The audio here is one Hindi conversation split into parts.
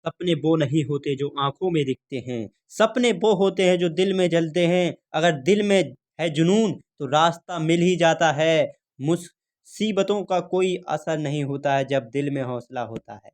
सपने वो नहीं होते जो आंखों में दिखते हैं, सपने वो होते हैं जो दिल में जलते हैं। अगर दिल में है जुनून तो रास्ता मिल ही जाता है। मुसीबतों का कोई असर नहीं होता है जब दिल में हौसला होता है,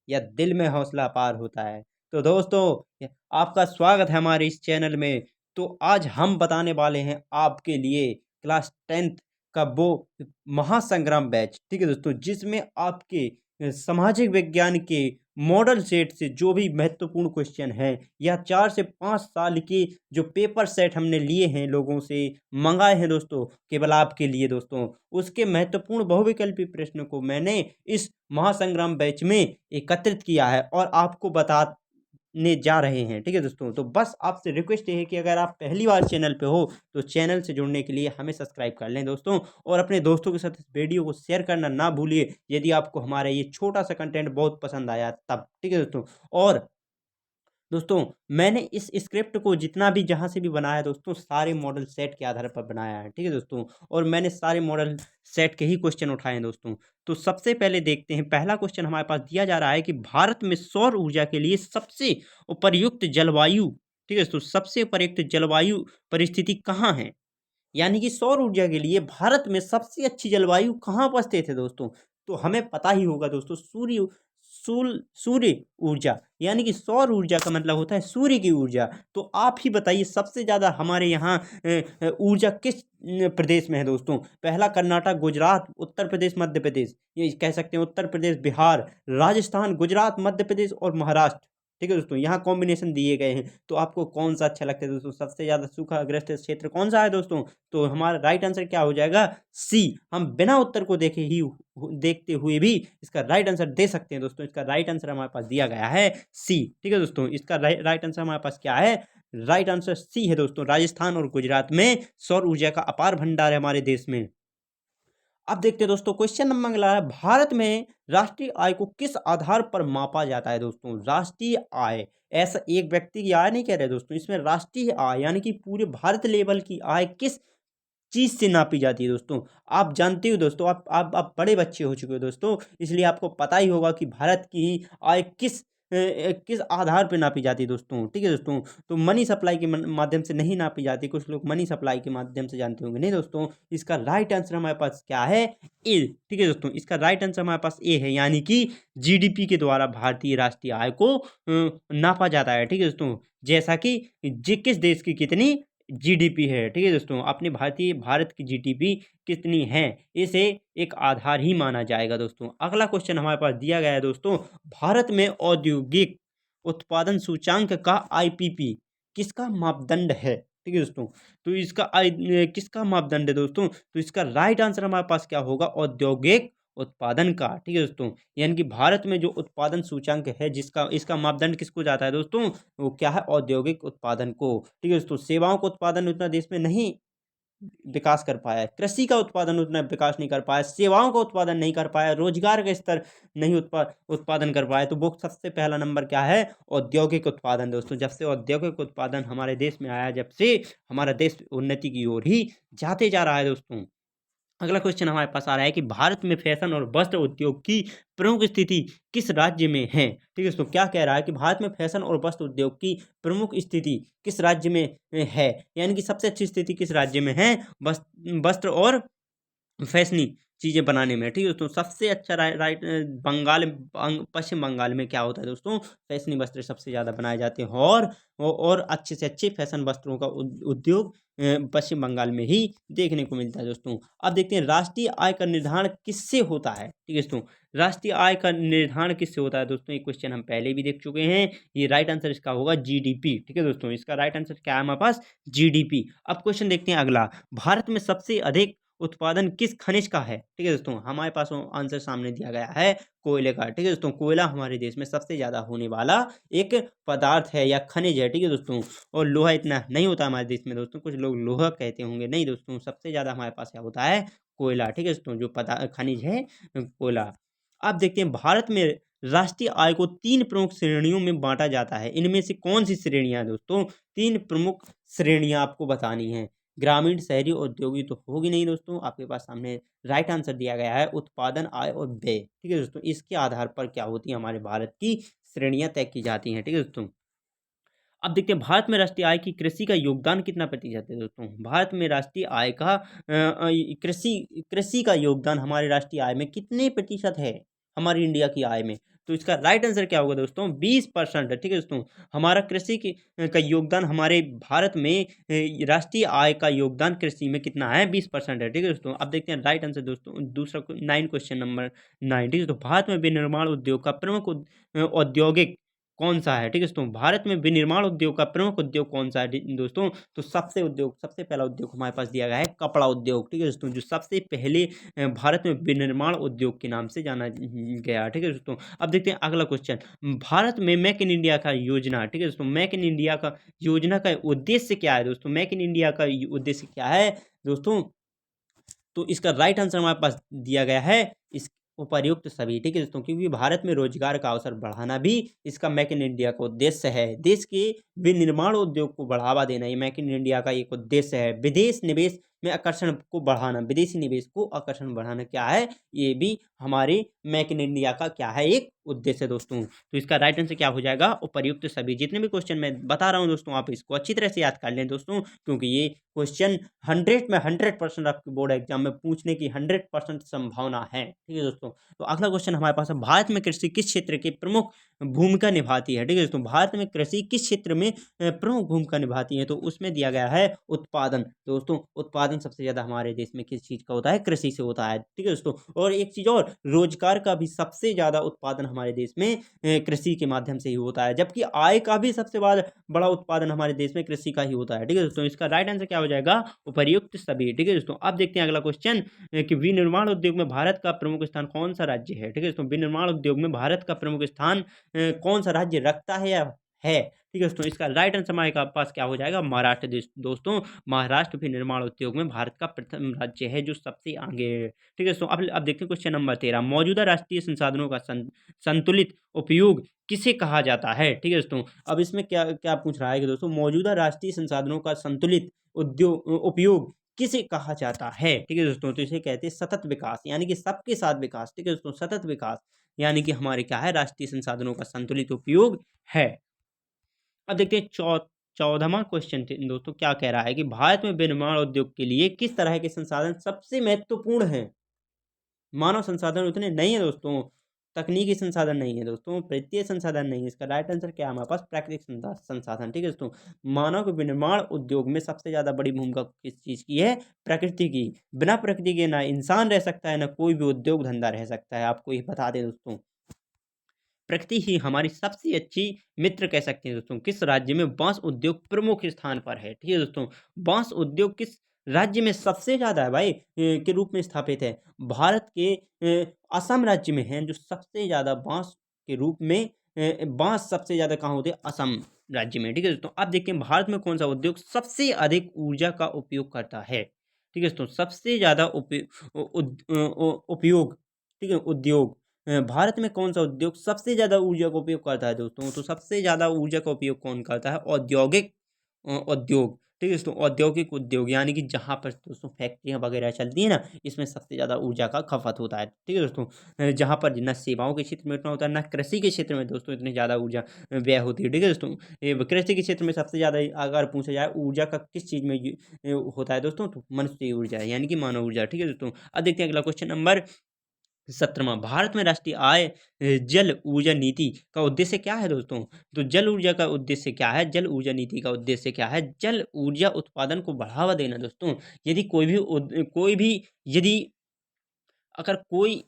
या दिल में हौसला पार होता है। तो दोस्तों, आपका स्वागत है हमारे इस चैनल में। तो आज हम बताने वाले हैं आपके लिए क्लास 10th का वो महासंग्राम बैच, ठीक है दोस्तों, जिसमें आपके सामाजिक विज्ञान के मॉडल सेट से जो भी महत्वपूर्ण क्वेश्चन हैं, या 4 से 5 साल के जो पेपर सेट हमने लिए हैं, लोगों से मंगाए हैं दोस्तों, केवल आपके लिए दोस्तों, उसके महत्वपूर्ण बहुविकल्पी प्रश्न को मैंने इस महासंग्राम बैच में एकत्रित किया है और आपको बताने जा रहे हैं, ठीक है दोस्तों। तो बस आपसे रिक्वेस्ट ये है कि अगर आप पहली बार चैनल पे हो तो चैनल से जुड़ने के लिए हमें सब्सक्राइब कर लें दोस्तों, और अपने दोस्तों के साथ इस वीडियो को शेयर करना ना भूलिए यदि आपको हमारा ये छोटा सा कंटेंट बहुत पसंद आया तब, ठीक है दोस्तों। और दोस्तों, मैंने इस स्क्रिप्ट को जितना भी जहाँ से भी बनाया है दोस्तों, सारे मॉडल सेट के आधार पर बनाया है, ठीक है दोस्तों, और मैंने सारे मॉडल सेट के ही क्वेश्चन उठाए हैं दोस्तों। तो सबसे पहले देखते हैं, पहला क्वेश्चन हमारे पास दिया जा रहा है कि भारत में सौर ऊर्जा के लिए सबसे उपयुक्त जलवायु, ठीक है दोस्तों, सबसे उपयुक्त जलवायु परिस्थिति कहाँ है? यानी कि सौर ऊर्जा के लिए भारत में सबसे अच्छी जलवायु कहाँ पर स्थित है दोस्तों? तो हमें पता ही होगा दोस्तों, सूर्य ऊर्जा, यानी कि सौर ऊर्जा का मतलब होता है सूर्य की ऊर्जा। तो आप ही बताइए सबसे ज़्यादा हमारे यहाँ ऊर्जा किस प्रदेश में है दोस्तों? पहला कर्नाटक, गुजरात, उत्तर प्रदेश, मध्य प्रदेश, ये कह सकते हैं उत्तर प्रदेश, बिहार, राजस्थान, गुजरात, मध्य प्रदेश और महाराष्ट्र, ठीक है दोस्तों, यहाँ कॉम्बिनेशन दिए गए हैं। तो आपको कौन सा अच्छा लगता है दोस्तों? सबसे ज़्यादा सूखाग्रस्त क्षेत्र कौन सा है दोस्तों? तो हमारा राइट आंसर क्या हो जाएगा? सी। हम बिना उत्तर को देखते हुए भी इसका राइट आंसर दे सकते हैं दोस्तों। इसका राइट आंसर हमारे पास दिया गया है सी, ठीक है दोस्तों। इसका राइट आंसर हमारे पास क्या है? राइट आंसर सी है दोस्तों। राजस्थान और गुजरात में सौर ऊर्जा का अपार भंडार है हमारे देश में। अब देखते हैं दोस्तों, क्वेश्चन नंबर अगला है, भारत में राष्ट्रीय आय को किस आधार पर मापा जाता है दोस्तों? राष्ट्रीय आय, ऐसा एक व्यक्ति की आय नहीं कह रहे दोस्तों, इसमें राष्ट्रीय आय यानी कि पूरे भारत लेवल की आय किस चीज से नापी जाती है दोस्तों? आप जानते हो दोस्तों, आप बड़े बच्चे हो चुके हो दोस्तों, इसलिए आपको पता ही होगा कि भारत की आय किस आधार पे नापी जाती है दोस्तों, ठीक है दोस्तों। तो मनी सप्लाई के माध्यम से नहीं नापी जाती, कुछ लोग मनी सप्लाई के माध्यम से जानते होंगे, नहीं दोस्तों। इसका राइट आंसर हमारे पास क्या है? ए, ठीक है दोस्तों। इसका राइट आंसर हमारे पास ए है, यानी कि जीडीपी के द्वारा भारतीय राष्ट्रीय आय को नापा जाता है, ठीक है दोस्तों। जैसा कि किस देश की कितनी जीडीपी है, ठीक है दोस्तों, अपने भारत की जीडीपी कितनी है, इसे एक आधार ही माना जाएगा दोस्तों। अगला क्वेश्चन हमारे पास दिया गया है दोस्तों, भारत में औद्योगिक उत्पादन सूचांक का आईपीपी किसका मापदंड है, ठीक है दोस्तों। तो इसका किसका मापदंड है दोस्तों? तो इसका राइट आंसर हमारे पास क्या होगा? औद्योगिक उत्पादन का, ठीक है दोस्तों। यानी कि भारत में जो उत्पादन सूचांक है, जिसका इसका मापदंड किसको जाता है दोस्तों? वो क्या है? औद्योगिक उत्पादन को, ठीक है दोस्तों। सेवाओं का उत्पादन उतना देश में नहीं विकास कर पाया है, कृषि का उत्पादन उतना विकास नहीं कर पाया, सेवाओं का उत्पादन नहीं कर पाया, रोजगार का स्तर नहीं उत्पादन कर पाया। तो वो सबसे पहला नंबर क्या है? औद्योगिक उत्पादन दोस्तों। जब से औद्योगिक उत्पादन हमारे देश में आया, जब से हमारा देश उन्नति की ओर ही जाते जा रहा है दोस्तों। अगला क्वेश्चन हमारे पास आ रहा है कि भारत में फैशन और वस्त्र उद्योग की प्रमुख स्थिति किस राज्य में है, ठीक है दोस्तों। क्या कह रहा है कि भारत में फैशन और वस्त्र उद्योग की प्रमुख स्थिति किस राज्य में है, यानी कि सबसे अच्छी स्थिति किस राज्य में है वस्त्र और फैशनी चीज़ें बनाने में, ठीक है दोस्तों। सबसे अच्छा पश्चिम बंगाल में क्या होता है दोस्तों? फैशनी वस्त्र सबसे ज़्यादा बनाए जाते हैं, और अच्छे से अच्छे फैशन वस्त्रों का उद्योग पश्चिम बंगाल में ही देखने को मिलता है दोस्तों। अब देखते हैं, राष्ट्रीय आय का निर्धारण किससे होता है, ठीक है दोस्तों। राष्ट्रीय आय का निर्धारण किससे होता है दोस्तों? ये क्वेश्चन हम पहले भी देख चुके हैं। ये राइट आंसर इसका होगा जीडीपी, ठीक है दोस्तों। इसका राइट आंसर क्या है हमारे पास? जीडीपी। अब क्वेश्चन देखते हैं अगला, भारत में सबसे अधिक उत्पादन किस खनिज का है, ठीक है दोस्तों। हमारे पास आंसर सामने दिया गया है कोयले का, ठीक है दोस्तों। कोयला हमारे देश में सबसे ज़्यादा होने वाला एक पदार्थ है या खनिज है, ठीक है दोस्तों। और लोहा इतना नहीं होता हमारे देश में दोस्तों, कुछ लोग लोहा कहते होंगे, नहीं दोस्तों, सबसे ज़्यादा हमारे पास क्या होता है? कोयला, ठीक है दोस्तों, जो खनिज है कोयला। अब देखते हैं, भारत में राष्ट्रीय आय को 3 प्रमुख श्रेणियों में बांटा जाता है, इनमें से कौन सी श्रेणियां हैं दोस्तों? 3 प्रमुख श्रेणियां आपको बतानी है। ग्रामीण, शहरी, औद्योगिक तो होगी नहीं दोस्तों। आपके पास सामने राइट आंसर दिया गया है उत्पादन, आय और व्यय, ठीक है दोस्तों। इसके आधार पर क्या होती है हमारे भारत की श्रेणियां तय की जाती हैं। ठीक है दोस्तों। अब देखते हैं भारत में राष्ट्रीय आय की कृषि का योगदान कितना प्रतिशत है दोस्तों। भारत में राष्ट्रीय आय का कृषि कृषि का योगदान हमारे राष्ट्रीय आय में कितने प्रतिशत है हमारी इंडिया की आय में। तो इसका राइट आंसर क्या होगा दोस्तों, 20% है। ठीक है दोस्तों, हमारा कृषि का योगदान हमारे भारत में राष्ट्रीय आय का योगदान कृषि में कितना है, 20% है। ठीक है दोस्तों। अब देखते हैं राइट आंसर दोस्तों, दूसरा 9 क्वेश्चन नंबर 9। ठीक है दोस्तों, भारत में विनिर्माण उद्योग का प्रमुख औद्योगिक कौन सा है। ठीक है दोस्तों, भारत में विनिर्माण उद्योग का प्रमुख उद्योग कौन सा है दोस्तों। तो सबसे पहला उद्योग हमारे पास दिया गया है कपड़ा उद्योग। ठीक है दोस्तों, जो सबसे पहले भारत में विनिर्माण उद्योग के नाम से जाना गया। ठीक है दोस्तों। अब देखते हैं अगला क्वेश्चन, भारत में मेक इन इंडिया का योजना। ठीक है दोस्तों, मेक इन इंडिया का योजना का उद्देश्य क्या है दोस्तों। मेक इन इंडिया का उद्देश्य क्या है दोस्तों। तो इसका राइट आंसर हमारे पास दिया गया है इस उपर्युक्त सभी। ठीक है दोस्तों, क्योंकि भारत में रोजगार का अवसर बढ़ाना भी इसका मेक इन इंडिया का उद्देश्य है। देश के विनिर्माण उद्योग को बढ़ावा देना ये मेक इन इंडिया का एक उद्देश्य है। विदेश निवेश में आकर्षण को बढ़ाना, विदेशी निवेश को आकर्षण बढ़ाना क्या है, ये भी हमारे मेक इन इंडिया का क्या है, एक उद्देश्य है दोस्तों। तो इसका राइट आंसर क्या हो जाएगा, उपर्युक्त सभी। जितने भी क्वेश्चन मैं बता रहा हूँ दोस्तों, आप इसको अच्छी तरह से याद कर लें दोस्तों, क्योंकि ये क्वेश्चन 100% आपके बोर्ड एग्जाम में पूछने की 100% संभावना है। ठीक है दोस्तों। तो अगला क्वेश्चन हमारे पास है, भारत में कृषि किस क्षेत्र की प्रमुख भूमिका निभाती है। ठीक है दोस्तों, भारत में कृषि किस क्षेत्र में प्रमुख भूमिका निभाती है। तो उसमें दिया गया है उत्पादन। दोस्तों, उत्पादन सबसे ज्यादा हमारे देश में किस चीज का होता है, कृषि से होता है। ठीक है दोस्तों। और एक चीज और, रोजगार का भी सबसे ज्यादा उत्पादन हमारे देश में कृषि के माध्यम से ही होता है, जबकि आय का भी सबसे बड़ा उत्पादन हमारे देश में कृषि का ही होता है। ठीक है दोस्तों, इसका राइट आंसर क्या हो जाएगा, उपर्युक्त सभी। ठीक है दोस्तों। अब देखते हैं अगला क्वेश्चन कि विनिर्माण उद्योग में भारत का प्रमुख स्थान कौन सा राज्य है। ठीक है दोस्तों, विनिर्माण उद्योग में भारत का प्रमुख स्थान कौन सा राज्य रखता है या है। ठीक है दोस्तों, इसका राइट आंसर हमारे पास क्या हो जाएगा, महाराष्ट्र। दोस्तों, महाराष्ट्र विनिर्माण उद्योग में भारत का प्रथम राज्य है जो सबसे आगे है। ठीक है दोस्तों। अब देखते हैं क्वेश्चन नंबर 13, मौजूदा राष्ट्रीय संसाधनों का संतुलित उपयोग किसे कहा जाता है। ठीक है दोस्तों। अब इसमें क्या क्या पूछ रहा है कि दोस्तों, मौजूदा राष्ट्रीय संसाधनों का संतुलित उपयोग किसे कहा जाता है। ठीक है दोस्तों, तो इसे कहते हैं सतत विकास, यानी कि सबके साथ विकास। ठीक है दोस्तों, सतत विकास यानी कि हमारे क्या है, राष्ट्रीय संसाधनों का संतुलित उपयोग है। अब देखते हैं 14वां क्वेश्चन दोस्तों, क्या कह रहा है कि भारत में विनिर्माण उद्योग के लिए किस तरह के संसाधन सबसे महत्वपूर्ण हैं। मानव संसाधन उतने नहीं है दोस्तों, तकनीकी संसाधन नहीं है दोस्तों, वित्तीय संसाधन नहीं है। इसका राइट आंसर क्या है हमारे पास, प्राकृतिक संसाधन। ठीक है दोस्तों, मानव के विनिर्माण उद्योग में सबसे ज्यादा बड़ी भूमिका किस चीज की है, प्रकृति की। बिना प्रकृति के ना इंसान रह सकता है, ना कोई भी उद्योग धंधा रह सकता है। आपको ये बता दें दोस्तों, प्रकृति ही हमारी सबसे अच्छी मित्र कह सकते हैं दोस्तों। किस राज्य में बांस उद्योग प्रमुख स्थान पर है। ठीक है दोस्तों, बांस उद्योग किस राज्य में सबसे ज्यादा है भाई के रूप में स्थापित है। भारत के असम राज्य में है जो सबसे ज्यादा बांस के रूप में, बांस सबसे ज्यादा कहाँ होते हैं, असम राज्य में। ठीक है दोस्तों। अब देखते हैं भारत में कौन सा उद्योग सबसे अधिक ऊर्जा का उपयोग करता है। ठीक है दोस्तों, सबसे ज्यादा उपयोग, ठीक है, उद्योग भारत में कौन सा उद्योग सबसे ज्यादा ऊर्जा का उपयोग करता है दोस्तों। तो सबसे ज्यादा ऊर्जा का उपयोग कौन करता है, औद्योगिक उद्योग। ठीक है दोस्तों, औद्योगिक उद्योग यानी कि जहाँ पर दोस्तों फैक्ट्रियाँ वगैरह चलती है ना, इसमें सबसे ज़्यादा ऊर्जा का खपत होता है। ठीक है दोस्तों, जहाँ पर न सेवाओं के क्षेत्र में इतना होता है, ना कृषि के क्षेत्र में दोस्तों इतनी ज़्यादा ऊर्जा व्यय होती है। ठीक है दोस्तों, कृषि के क्षेत्र में सबसे ज़्यादा अगर पूछा जाए ऊर्जा का किस चीज़ में होता है दोस्तों, तो मनुष्य ऊर्जा है, यानी कि मानव ऊर्जा। ठीक है दोस्तों। अब देखते हैं अगला क्वेश्चन नंबर 17वां, भारत में राष्ट्रीय जल ऊर्जा नीति का उद्देश्य क्या है दोस्तों। तो जल ऊर्जा का उद्देश्य क्या है, जल ऊर्जा नीति का उद्देश्य क्या है, जल ऊर्जा उत्पादन को बढ़ावा देना दोस्तों। यदि यदि अगर कोई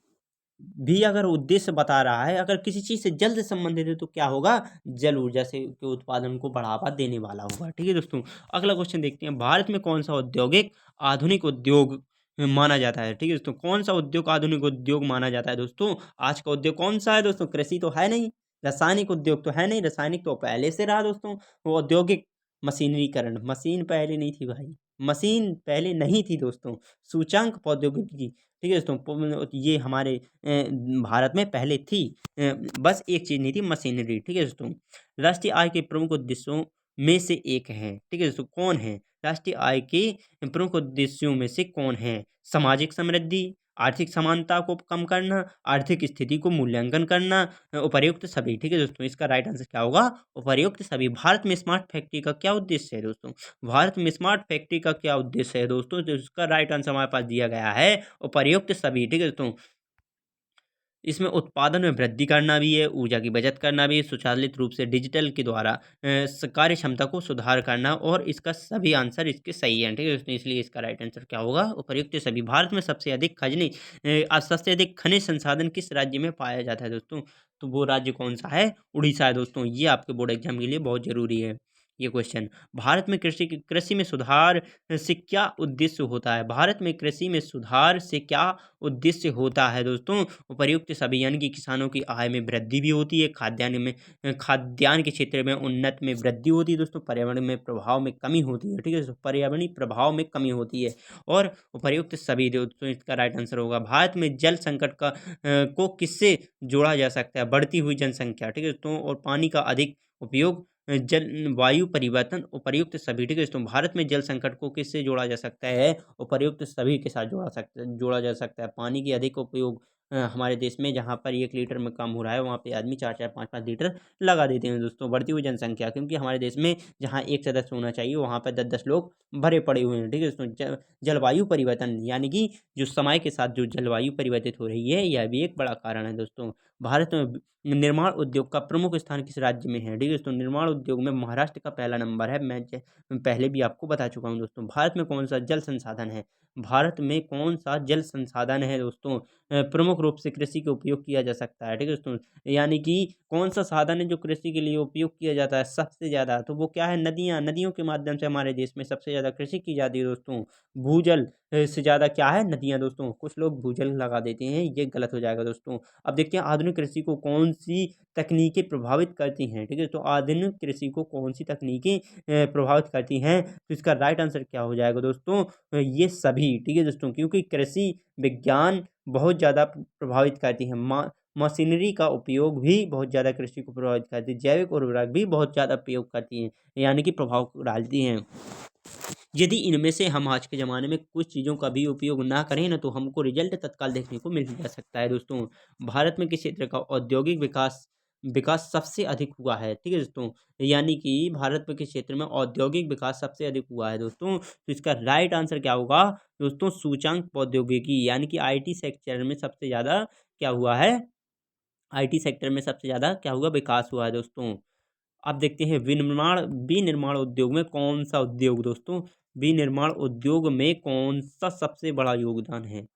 भी अगर उद्देश्य बता रहा है, अगर किसी चीज से जल से संबंधित है, तो क्या होगा, जल ऊर्जा से के उत्पादन को बढ़ावा देने वाला होगा। ठीक है दोस्तों। अगला क्वेश्चन देखते हैं, भारत में कौन सा औद्योगिक आधुनिक उद्योग माना जाता है। ठीक है दोस्तों, कौन सा उद्योग आधुनिक उद्योग माना जाता है दोस्तों। आज का उद्योग कौन सा है दोस्तों, कृषि तो है नहीं, रासायनिक उद्योग तो है नहीं, रासायनिक तो पहले से रहा दोस्तों। वो औद्योगिक मशीनरीकरण, मशीन पहले नहीं थी भाई, मशीन पहले नहीं थी दोस्तों, सूचकांक प्रौद्योगिकी। ठीक है दोस्तों, ये हमारे भारत में पहले थी, बस एक चीज नहीं थी, मशीनरी। ठीक है दोस्तों, राष्ट्रीय आय के प्रमुख उद्देश्यों में से एक है। ठीक है दोस्तों, कौन है, राष्ट्रीय आय के प्रमुख उद्देश्यों में से कौन है, सामाजिक समृद्धि, आर्थिक समानता को कम करना, आर्थिक स्थिति को मूल्यांकन करना, उपर्युक्त सभी। ठीक है दोस्तों, इसका राइट आंसर क्या होगा? उपर्युक्त सभी। भारत में स्मार्ट फैक्ट्री का क्या उद्देश्य है दोस्तों? भारत में स्मार्ट फैक्ट्री का क्या उद्देश्य है दोस्तों? तो इसका राइट आंसर हमारे पास दिया गया है उपर्युक्त सभी। ठीक है दोस्तों, इसमें उत्पादन में वृद्धि करना भी है, ऊर्जा की बचत करना भी है, स्वचालित रूप से डिजिटल के द्वारा कार्य क्षमता को सुधार करना, और इसका सभी आंसर इसके सही हैं। ठीक है दोस्तों, इसलिए इसका राइट आंसर क्या होगा? उपर्युक्त सभी। भारत में सबसे अधिक सबसे अधिक खनिज संसाधन किस राज्य में पाया जाता है दोस्तों? तो वो राज्य कौन सा है? उड़ीसा है दोस्तों। ये आपके बोर्ड एग्जाम के लिए बहुत जरूरी है ये क्वेश्चन। भारत में कृषि में सुधार से क्या उद्देश्य होता है? भारत में कृषि में सुधार से क्या उद्देश्य होता है दोस्तों? उपर्युक्त सभी, यानी कि किसानों की आय में वृद्धि भी होती है, खाद्यान्न के क्षेत्र में उन्नत में वृद्धि होती है दोस्तों, पर्यावरण में प्रभाव में कमी होती है। ठीक है, पर्यावरणीय प्रभाव में कमी होती है, और उपर्युक्त सभी दोस्तों इसका राइट आंसर होगा। भारत में जल संकट को किससे जोड़ा जा सकता है? बढ़ती हुई जनसंख्या। ठीक है दोस्तों, और पानी का अधिक उपयोग, वायु परिवर्तन, उपर्युक्त सभी। ठीक है दोस्तों, भारत में जल संकट को किससे जोड़ा जा सकता है? उपर्युक्त सभी के साथ जोड़ा जा सकता है। पानी की अधिक उपयोग हमारे देश में जहाँ पर 1 लीटर में कम हो रहा है, वहाँ पे आदमी 4-4 5-5 लीटर लगा देते हैं दोस्तों। बढ़ती हुई जनसंख्या, क्योंकि हमारे देश में जहाँ एक सदस्य होना चाहिए वहाँ पर 10-10 लोग भरे पड़े हुए हैं। ठीक है दोस्तों, जलवायु परिवर्तन, यानी कि जो समय के साथ जो जलवायु परिवर्तित हो रही है, यह भी एक बड़ा कारण है दोस्तों। भारत में निर्माण उद्योग का प्रमुख स्थान किस राज्य में है? ठीक है दोस्तों, निर्माण उद्योग में महाराष्ट्र का पहला नंबर है। मैं पहले भी आपको बता चुका हूँ दोस्तों। भारत में कौन सा जल संसाधन है? भारत में कौन सा जल संसाधन है दोस्तों? प्रमुख रूप से कृषि के उपयोग किया जा सकता है। ठीक है दोस्तों, यानी कि कौन सा साधन है जो कृषि के लिए उपयोग किया जाता है सबसे ज़्यादा? तो वो क्या है? नदियाँ। नदियों के माध्यम से हमारे देश में सबसे ज़्यादा कृषि की जाती है दोस्तों। भूजल से ज़्यादा क्या है? नदियाँ दोस्तों। कुछ लोग भूजल लगा देते हैं, ये गलत हो जाएगा दोस्तों। अब देखते हैं आधुनिक कृषि को कौन सी तकनीकें प्रभावित करती हैं। ठीक है, तो आधुनिक कृषि को कौन सी तकनीकें प्रभावित करती हैं? तो इसका राइट आंसर क्या हो जाएगा दोस्तों? ये सभी। ठीक है दोस्तों, क्योंकि कृषि विज्ञान बहुत ज़्यादा प्रभावित करती है। मशीनरी का उपयोग भी बहुत ज़्यादा कृषि को प्रभावित करती है। जैविक उर्वरक भी बहुत ज़्यादा प्रयोग करती हैं, यानी कि प्रभाव डालती हैं। यदि इनमें से हम आज के ज़माने में कुछ चीज़ों का भी उपयोग ना करें ना, तो हमको रिजल्ट तत्काल देखने को मिल जा सकता है दोस्तों। भारत में किस क्षेत्र का औद्योगिक विकास विकास सबसे अधिक हुआ है? ठीक है दोस्तों, यानी कि भारत में किस क्षेत्र में औद्योगिक विकास सबसे अधिक हुआ है दोस्तों? तो इसका राइट आंसर क्या होगा दोस्तों? सूचकांक प्रौद्योगिकी, यानी कि आईटी सेक्टर में सबसे ज़्यादा क्या हुआ है? आईटी सेक्टर में सबसे ज़्यादा क्या हुआ? विकास हुआ है दोस्तों। अब देखते हैं विनिर्माण उद्योग में कौन सा उद्योग दोस्तों? विनिर्माण उद्योग में कौन सा सबसे बड़ा योगदान है?